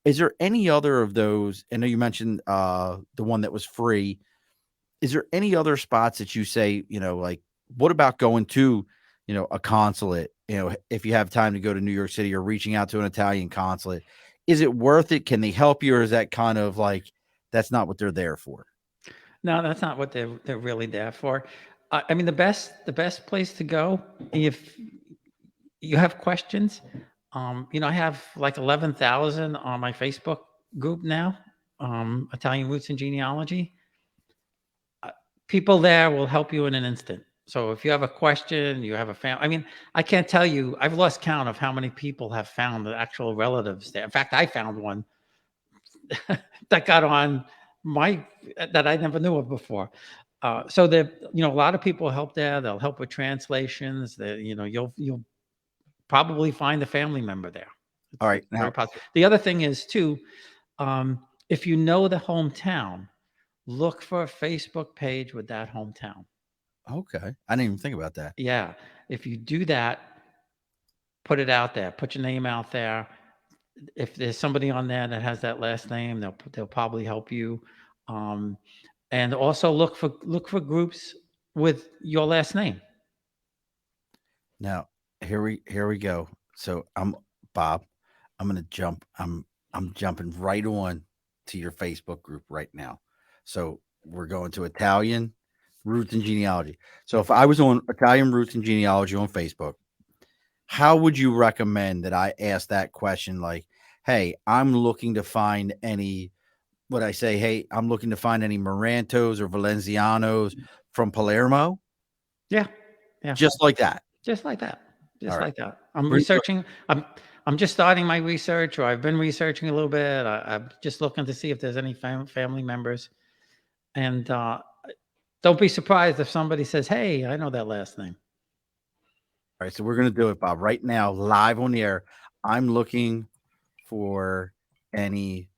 Is there any other of those? I know you mentioned the one that was free. Is there any other spots that you say, like what about going to, a consulate, if you have time to go to New York City or reaching out to an Italian consulate, is it worth it? Can they help you? Or is that kind of like, that's not what they're there for? No, that's not what they're really there for. I mean, the best place to go if you have questions. I have like 11,000 on my Facebook group now. Italian Roots and Genealogy. People there will help you in an instant. So if you have a question, you have a family. I mean, I can't tell you. I've lost count of how many people have found the actual relatives there. In fact, I found one that got on my that I never knew of before. So there, a lot of people help there. They'll help with translations. You'll probably find a family member there. All right. It's very Now, possible. The other thing is too, if you know the hometown, look for a Facebook page with that hometown. okay. I didn't even think about that. Yeah, if you do that, put it out there. Put your name out there. If there's somebody on there that has that last name, they'll probably help you. Um, and also look for groups with your last name. Now, here we go. So I'm Bob. I'm gonna jump. I'm jumping right on to your Facebook group right now. So we're going to Italian Roots and Genealogy. So if I was on Italian Roots and Genealogy on Facebook, how would you recommend that I ask that question? Like, hey, I'm looking to find any. Would I say, hey, I'm looking to find any Marantos or Valencianos from Palermo? Yeah, yeah, Just like that. just like that, All just right. like that. I'm We're gonna do it. researching. I'm just starting my research, or I've been researching a little bit. I'm just looking to see if there's any family members, and don't be surprised if somebody says, "Hey, I know that last name." All right, so we're gonna do it, Bob. Right now, live on the air. I'm looking for any.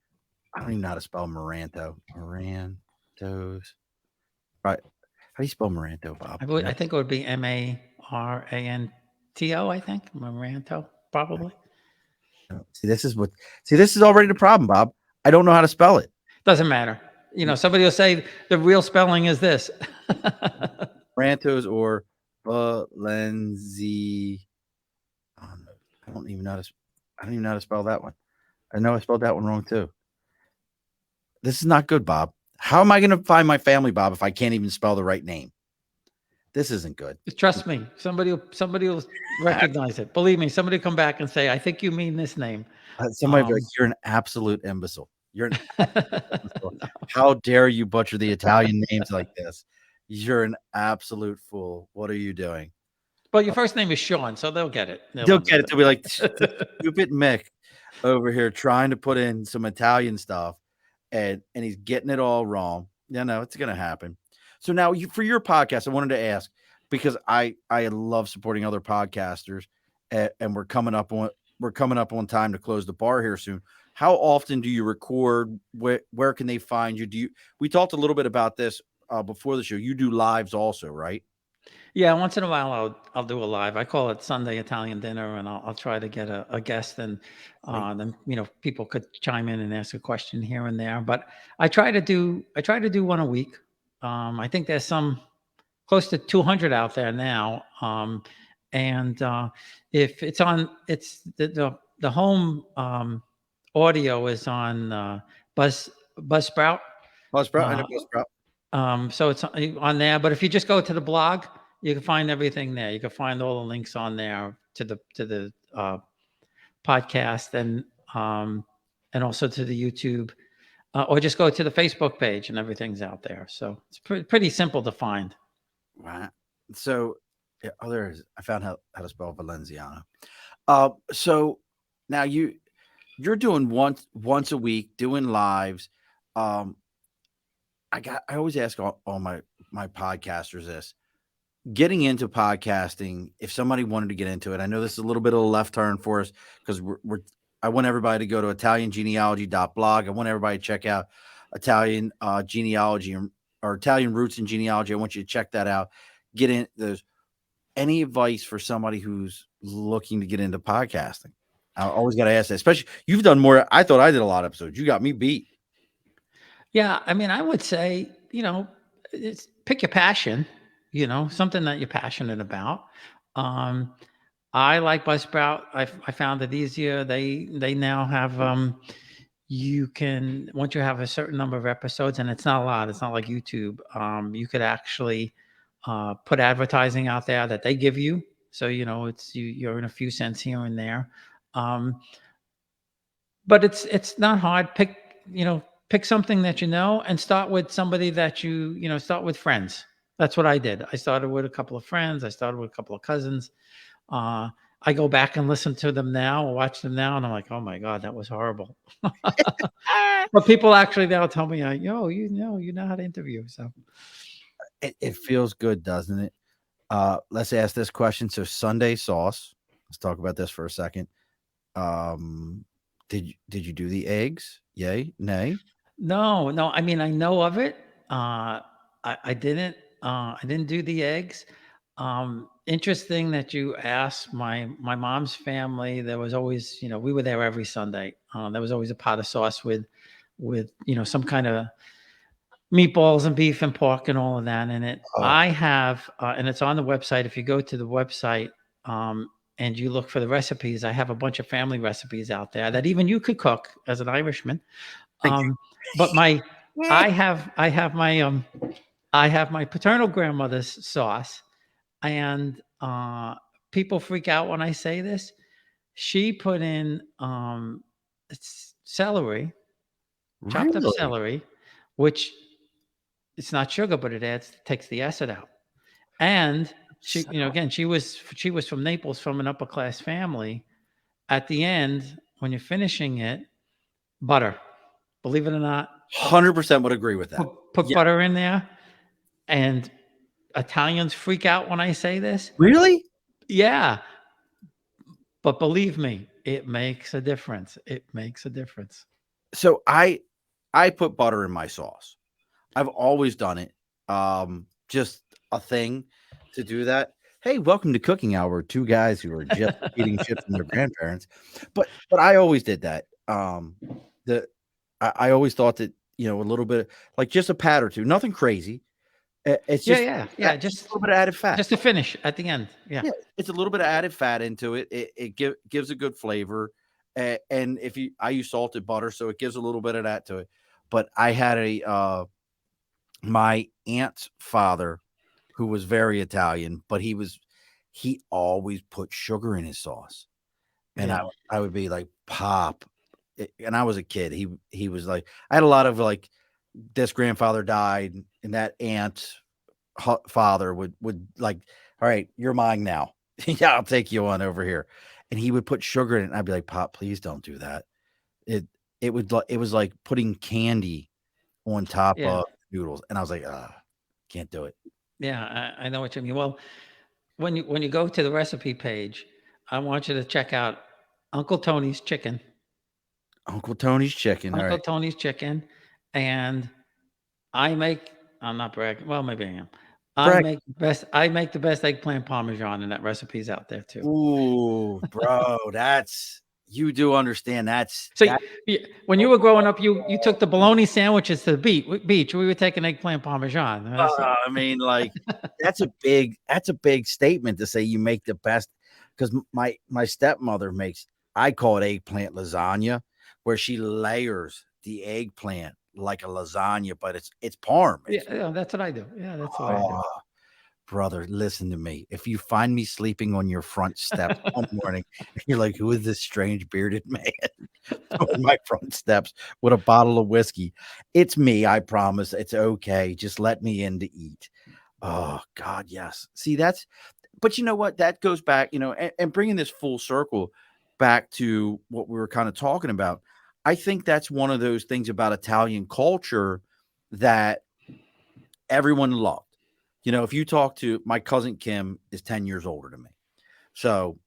I don't even know how to spell Maranto. Marantos. Right. How do you spell Maranto, Bob? I think it would be Maranto. I think Maranto, probably. See, this is already the problem, Bob. I don't know how to spell it. Doesn't matter. Somebody will say the real spelling is this. Marantos or Valenzi. I don't even know how to. I don't even know how to spell that one. I know I spelled that one wrong too. This is not good, Bob. How am I going to find my family, Bob, if I can't even spell the right name? This isn't good. Trust me, somebody will recognize it. Believe me, somebody will come back and say, "I think you mean this name." Somebody be like, "You're an absolute imbecile. You're an imbecile. How dare you butcher the Italian names like this? You're an absolute fool. What are you doing?" Well, your first name is Shawn, so they'll get it. They'll They'll get it. They'll be like, "This understand. stupid Mick over here trying to put in some Italian stuff, and he's getting it all wrong." No, it's gonna happen. So now, for your podcast, I wanted to ask because I love supporting other podcasters, and we're coming up on time to close the bar here soon. How often do you record? Where can they find you? We talked a little bit about this before the show. You do lives also, right? Yeah, once in a while I'll do a live. I call it Sunday Italian dinner, and I'll try to get a guest, and Right. then people could chime in and ask a question here and there. But I try to do one a week. I think there's some close to 200 out there now, and if it's on, it's the home audio is on Buzzsprout. Buzzsprout, I know Uh, Buzzsprout. so it's on there, but if you just go to the blog, you can find everything there. You can find all the links on there to the podcast, and also to the YouTube. or just go to the Facebook page and everything's out there. So it's pretty simple to find. Right. So, yeah, oh, there it is. I found how to spell Valenciano. So now you're doing once a week doing lives. Um, I always ask all my podcasters this: getting into podcasting. If somebody wanted to get into it, I know this is a little bit of a left turn for us because we're I want everybody to go to ItalianGenealogy.blog. I want everybody to check out Italian genealogy or Italian roots and genealogy. I want you to check that out. Get in. There's any advice for somebody who's looking to get into podcasting? I always got to ask that, especially you've done more. I thought I did a lot of episodes. You got me beat. Yeah, I mean, I would say, pick your passion, something that you're passionate about. Um, I like Buzzsprout. I found it easier. They now have you can once you have a certain number of episodes, and it's not a lot. It's not like YouTube. You could actually put advertising out there that they give you. So it's you're in a few cents here and there. Um, but it's not hard. Pick something that and start with somebody that start with friends. That's what I did. I started with a couple of friends. I started with a couple of cousins. Uh, I go back and listen to them now, or watch them now, and I'm like, oh my god, that was horrible. But people actually they'll tell me, you know how to interview. So It feels good, doesn't it? Let's ask this question. So Sunday sauce. Let's talk about this for a second. Um, did you do the eggs? Yay, nay? no. I mean, I know of it. I didn't. I didn't do the eggs. Interesting that you asked. My mom's family. There was always, we were there every Sunday. There was always a pot of sauce with some kind of meatballs and beef and pork and all of that in it. Oh, I have, and it's on the website. If you go to the website and you look for the recipes, I have a bunch of family recipes out there that even you could cook as an Irishman. thank But my, you. I have my paternal grandmother's sauce, and people freak out when I say this. She put in celery, chopped up Really? celery, which it's not sugar, but takes the acid out. And she, So again, she was from Naples, from an upper class family. At the end, when you're finishing it, butter. Believe it or not, 100% would agree with that. put Yeah. butter in there. And Italians freak out when I say this. Really? Yeah, but believe me, it makes a difference. It makes a difference. So I put butter in my sauce. I've always done it. Just a thing to do that. Hey, welcome to Cooking Hour. Two guys who are just eating shit from their grandparents. But I always did that. The I always thought that a little bit like just a pat or two, nothing crazy. It's Yeah, just yeah, yeah. just a little bit of added fat. Just to finish at the end. Yeah. Yeah, it's a little bit of added fat into it. It gives a good flavor. And I use salted butter, so it gives a little bit of that to it. But I had my aunt's father who was very Italian, but he always put sugar in his sauce. And Yeah. I would be like, "Pop." And I was a kid. He was like I had a lot of like this grandfather died and that aunt father would like, "All right, you're mine now." Yeah, I'll take you on over here. And he would put sugar in it, and I'd be like, "Pop, please don't do that." It it was like putting candy on top Yeah. of noodles, and I was like, can't do it." Yeah. I know what you mean. Well, when you go to the recipe page, I want you to check out Uncle Tony's chicken. Uncle Tony's chicken, all Uncle right. Tony's chicken, and I make. I'm not bragging. Well, maybe I am. I Brag. make the best. I make the best eggplant parmesan, and that recipe's out there too. Ooh, bro, that's you do understand So, that when you were growing up, you took the bologna sandwiches to the beach. We were taking eggplant parmesan. I mean, like, that's a big statement to say you make the best because my stepmother makes I call it eggplant lasagna, where she layers the eggplant like a lasagna, but it's parm. Yeah, yeah, that's what I do. Yeah, that's what I do. Oh, brother, listen to me. If you find me sleeping on your front steps one morning, and you're like, who is this strange bearded man on my front steps with a bottle of whiskey? It's me, I promise. It's okay. Just let me in to eat. Oh God, yes. See, but you know what? That goes back, and bringing this full circle back to what we were kind of talking about. I think that's one of those things about Italian culture that everyone loved. If you talk to my cousin Kim is 10 years older than me. So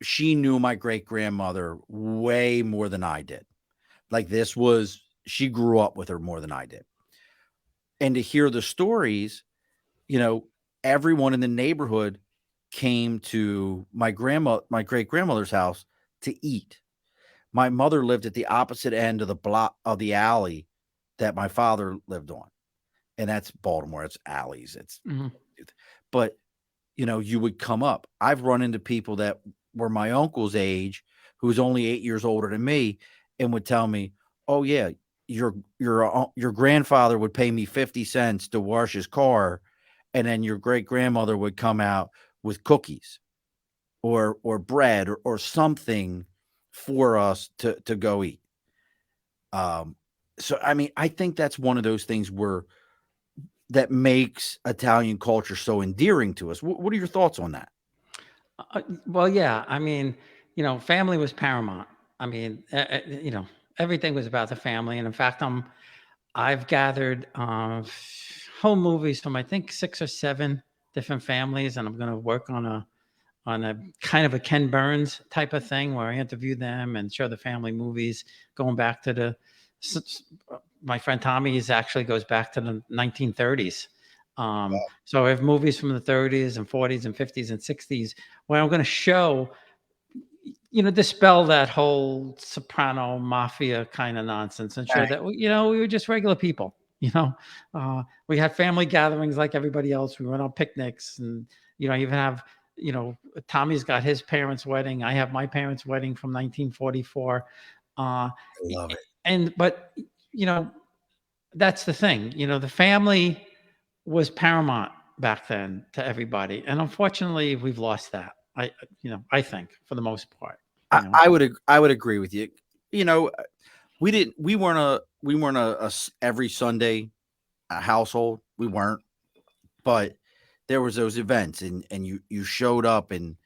she knew my great grandmother way more than I did. Like she grew up with her more than I did. And to hear the stories, you know, everyone in the neighborhood came to my great grandmother's house to eat. My mother lived at the opposite end of the block of the alley that my father lived on. And that's Baltimore. It's alleys. Mhm. But you would come up. I've run into people that were my uncle's age, who was only 8 years older than me, and would tell me, "Oh yeah, your grandfather would pay me 50 cents to wash his car, and then your great grandmother would come out with cookies or bread or something for us to go eat." So I mean, I think that's one of those things that makes Italian culture so endearing to us. What are your thoughts on that? Well, yeah. I mean, family was paramount. I mean, everything was about the family. And in fact, I've gathered home movies from I think 6 or 7 different families, and I'm going to work on a kind of a Ken Burns type of thing where I interview them and show the family movies going back to my friend Tommy is actually goes back to the 1930s. So I have movies from the 30s and 40s and 50s and 60s where I'm going to show, dispel that whole soprano mafia kind of nonsense and show Right. that, we were just regular people. We had family gatherings like everybody else. We went on picnics and, even have, Tommy's got his parents' wedding. I have my parents' wedding from 1944. I love it. But, you know, that's the thing, the family was paramount back then to everybody. And unfortunately, we've lost that. I think for the most part, I would agree with you. You know, we weren't a every Sunday household. We weren't, but there was those events, and you showed up, and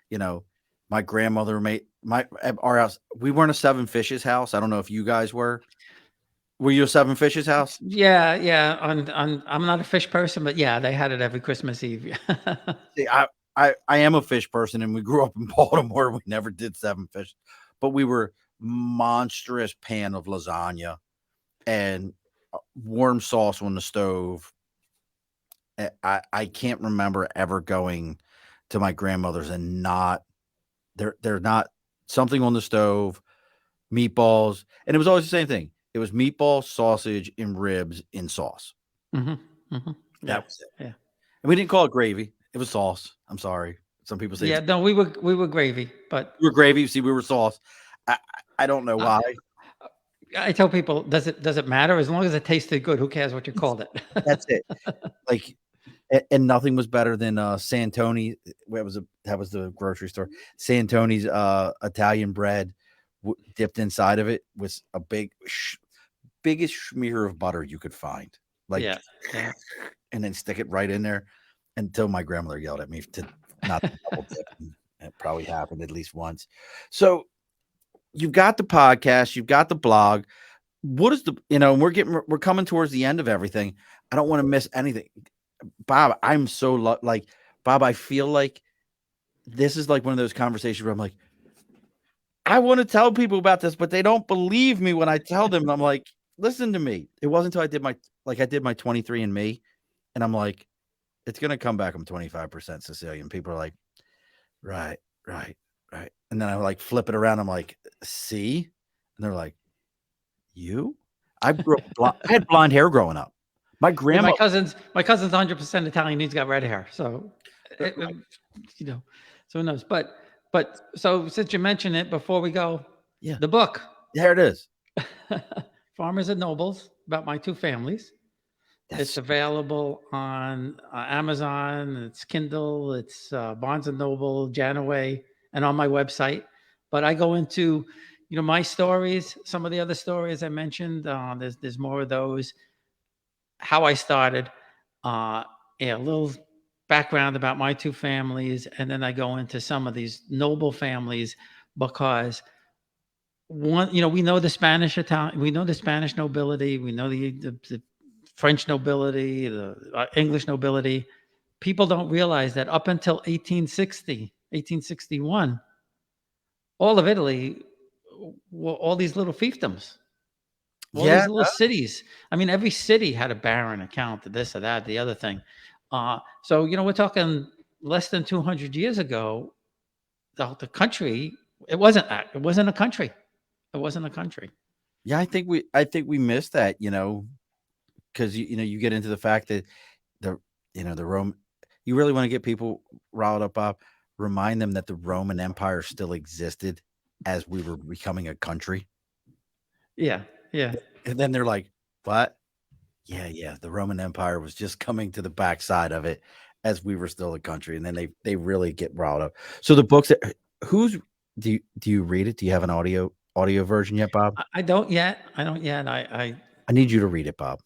you know, my grandmother made my at our house. We weren't a Seven Fishes house. I don't know if you guys were. Were you a Seven Fishes house? yeah, yeah. I'm not a fish person, but yeah, they had it every Christmas Eve. See, I am a fish person, and we grew up in Baltimore. We never did Seven Fish, but we were monstrous pan of lasagna and warm sauce on the stove. I can't remember ever going to my grandmother's and not they're not something on the stove, meatballs, and it was always the same thing. It was meatballs, sausage, and ribs in sauce. hmm hmm That Yeah, was it. yeah, And we didn't call it gravy. It was sauce. I'm sorry. Some people say yeah. it's No, we were gravy, but we were gravy. See, we were sauce. I don't know I, why. I tell people, does it matter as long as it tasted good? Who cares what you called it? That's it. Like, and nothing was better than Santoni. That was the grocery store. Santoni's Italian bread dipped inside of it with a biggest smear of butter you could find. Like, Yeah, yeah. and then stick it right in there until my grandmother yelled at me to not to double dip. And it probably happened at least once. So you've got the podcast, you've got the blog. What is and we're coming towards the end of everything. I don't want to miss anything. Bob, I'm so like Bob, I feel like this is like one of those conversations where I'm like, I want to tell people about this, but they don't believe me when I tell them. And I'm like, listen to me. It wasn't until I did my 23 and me, and I'm like, it's gonna come back. I'm 25% Sicilian. People are like, right, right, right. And then I like flip it around. I'm like, see? And they're like, you? I grew up I had blonde hair growing up. My Yeah, grandma, my cousin's 100% Italian. He's got red hair, so it, right, you know, so who knows? But so since you mentioned it, before we go, yeah, the book, there it is. Farmers and Nobles, about my two families. It's That's available on Amazon, it's Kindle, it's Barnes and Noble, Janaway, and on my website. But I go into, my stories, some of the other stories I mentioned. There's more of those. How I started, uh, a little background about my two families, and then I go into some of these noble families because one, we know the Spanish Italian, we know the Spanish nobility, we know the French nobility, the English nobility. People don't realize that up until 1860, 1861, all of Italy were all these little fiefdoms, all yeah. these little cities. I mean, every city had a baron, a count, this or that, the other thing. So we're talking less than 200 years ago. The country, it wasn't that. It wasn't a country. It wasn't a country. Yeah, I think we missed that, because you get into the fact that the the Rome you really want to get people riled up, Bob, remind them that the Roman Empire still existed as we were becoming a country. Yeah, yeah. And then they're like, "What?" Yeah, yeah, the Roman Empire was just coming to the backside of it as we were still a country, and then they really get riled up. So the books that who's do you read it? Do you have an audio version yet, Bob? I don't yet. I don't yet. I need you to read it, Bob.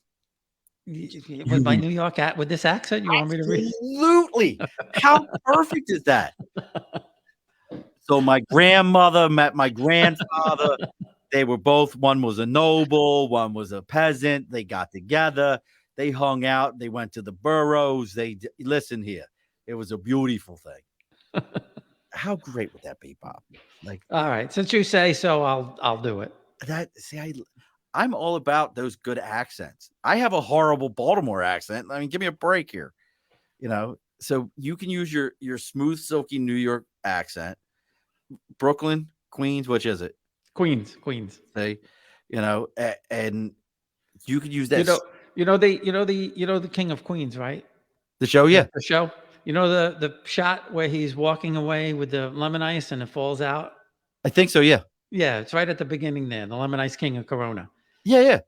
You With my read New York with this accent, you want me to read? Absolutely. How perfect is that? So my grandmother met my grandfather. They were both one was a noble, one was a peasant. They got together. They hung out. They went to the boroughs. Listen here. It was a beautiful thing. How great would that be, Bob? Like All right, since you say so, I'll do it. that. See, I'm all about those good accents. I have a horrible Baltimore accent. I mean, give me a break here. So you can use your smooth, silky New York accent. Brooklyn, Queens, which is it? Queens, Queens. Say, and you could use You that know, the King of Queens, right? the show. The, Yeah, the show. You know the shot where he's walking away with the lemon ice and it falls out. I think so. Yeah, Yeah, it's right at the beginning there. The lemon ice king of Corona. yeah, yeah.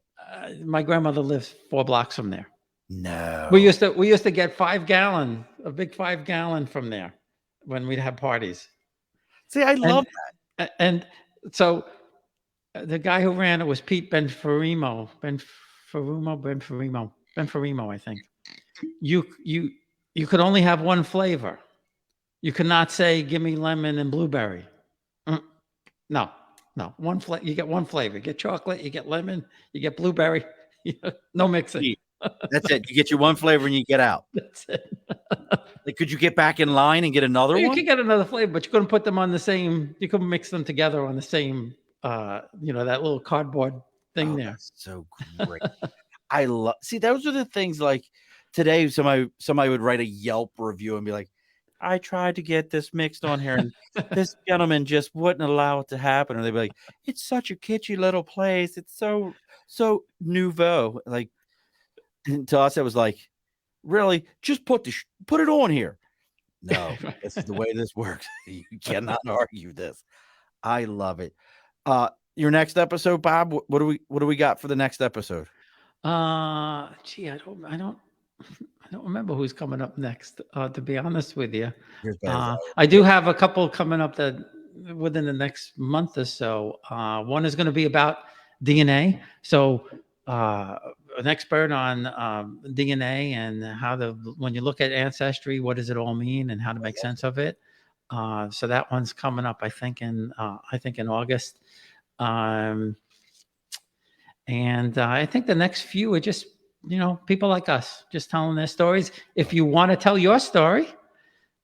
My grandmother lives 4 blocks from there. We No, used to we used to get 5 gallon, a big 5 gallon from there when we'd have parties. see, I love. And so the guy who ran it was Pete Benferimo, I think. You could only have one flavor. You could not say, "Give me lemon and blueberry." Mm, No, no, one flavor. You get one flavor. You get chocolate. You get lemon. You get blueberry. No mixing. That's it. You get your one flavor and you get out. That's it. Like, could you get back in line and get another You one? could get another flavor, but you couldn't put them on the same. You couldn't mix them together on the same. That little cardboard thing Oh, there. that's so great. I love. See, those are the things like today. Somebody would write a Yelp review and be like, "I tried to get this mixed on here, and this gentleman just wouldn't allow it to happen." Or they'd be like, "It's such a kitschy little place. It's so nouveau." Like, and to us, it was like, "Really? Just put it on here." No, this is the way this works. You cannot argue this. I love it. Your next episode, Bob. What do we got for the next episode? Gee, I don't remember who's coming up next. To be honest with you, You're as bad as I I am. do have a couple coming up that within the next month or so. One is going to be about DNA. So, an expert on DNA and when you look at ancestry, what does it all mean and how to make sense of it. So that one's coming up, I think in August. Um, and I think the next few are just, people like us, just telling their stories. If you want to tell your story,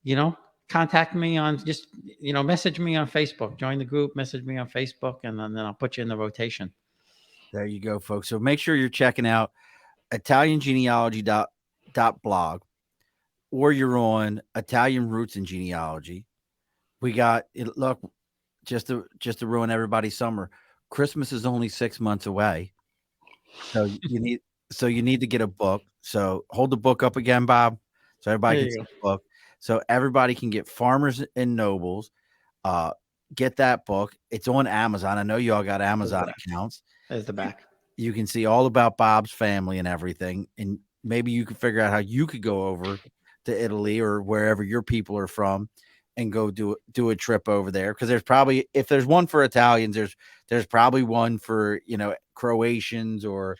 you know, contact me on just, message me on Facebook, join the group, message me on Facebook, and then I'll put you in the rotation. There you go, folks. So make sure you're checking out ItalianGenealogy.blog, or you're on Italian Roots and Genealogy. We got it. Look, just to ruin everybody's summer. Christmas is only 6 months away, so you need to get a book. So hold the book up again, Bob, so everybody There can you see go. the book. So everybody can get Farmers and Nobles. Uh, get that book. It's on Amazon. I know you all got There's the Amazon back. accounts. There's the back. You can see all about Bob's family and everything. And maybe you could figure out how you could go over to Italy or wherever your people are from and go do a trip over there. Because there's probably, if there's one for Italians, there's probably one for, Croatians or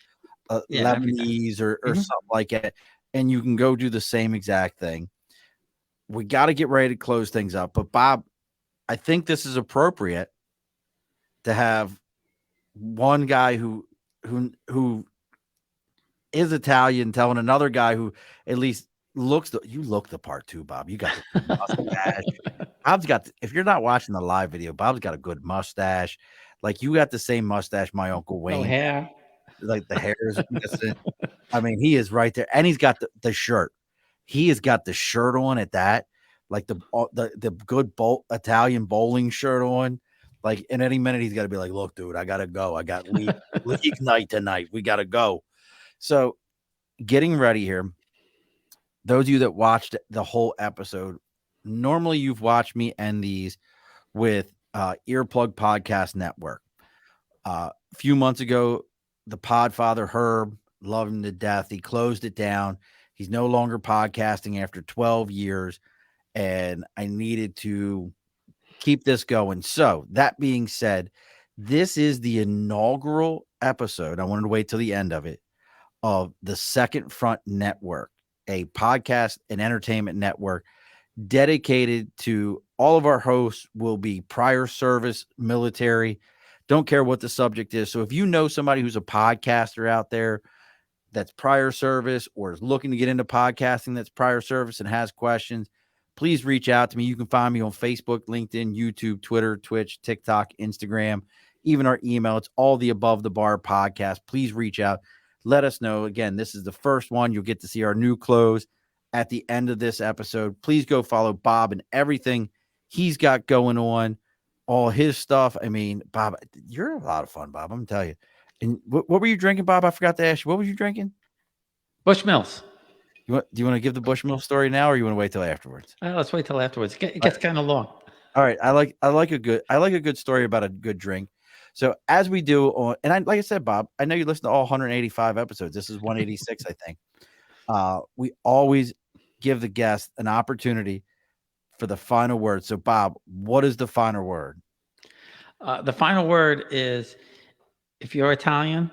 Yeah, everything. Lebanese or Mhm. something like that. And you can go do the same exact thing. We got to get ready to close things up. But Bob, I think this is appropriate to have one guy who is Italian telling another guy who at least you look the part too, Bob. You got the mustache. Bob's got if you're not watching the live video, Bob's got a good mustache. Like you got the same mustache my Uncle No Wayne. hair. Like the hair is missing. I mean, he is right there. And he's got the shirt. He has got the shirt on at that, like the good Italian bowling shirt on. Like in any minute, he's got to be like, look, dude, I gotta go. I got league night tonight. We gotta go. So getting ready here. Those of you that watched the whole episode, normally you've watched me end these with Earplug Podcast Network. A few months ago, the Podfather Herb, love him to death. He closed it down. He's no longer podcasting after 12 years, and I needed to keep this going. So, that being said, this is the inaugural episode. I wanted to wait till the end of it of the Second Front Network, a podcast and entertainment network dedicated to all of our hosts will be prior service military. Don't care what the subject is. So if you know somebody who's a podcaster out there that's prior service or is looking to get into podcasting that's prior service and has questions, please reach out to me. You can find me on Facebook, LinkedIn, YouTube, Twitter, Twitch, TikTok, Instagram, even our email. It's all the Above the Bar podcast. Please reach out. Let us know. Again, this is the first one. You'll get to see our new clothes at the end of this episode. Please go follow Bob and everything he's got going on, all his stuff. I mean, Bob, you're a lot of fun, Bob. I'm telling you. And what were you drinking, Bob? I forgot to ask you. What were you drinking? Bushmills. Do you want to give the Bushmill story now, or you want to wait till afterwards? Let's wait till afterwards. It gets kind of long. All right. I like a good story about a good drink. So as we do on, and like I said, Bob, I know you listen to all 185 episodes. This is 186, I think. We always give the guest an opportunity for the final word. So, Bob, what is the final word? The final word is, if you're Italian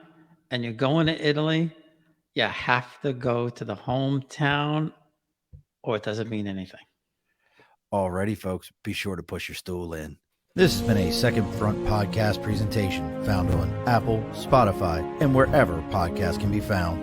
and you're going to Italy, you have to go to the hometown, or it doesn't mean anything. Alrighty, folks, be sure to push your stool in. This has been a Second Front podcast presentation found on Apple, Spotify, and wherever podcasts can be found.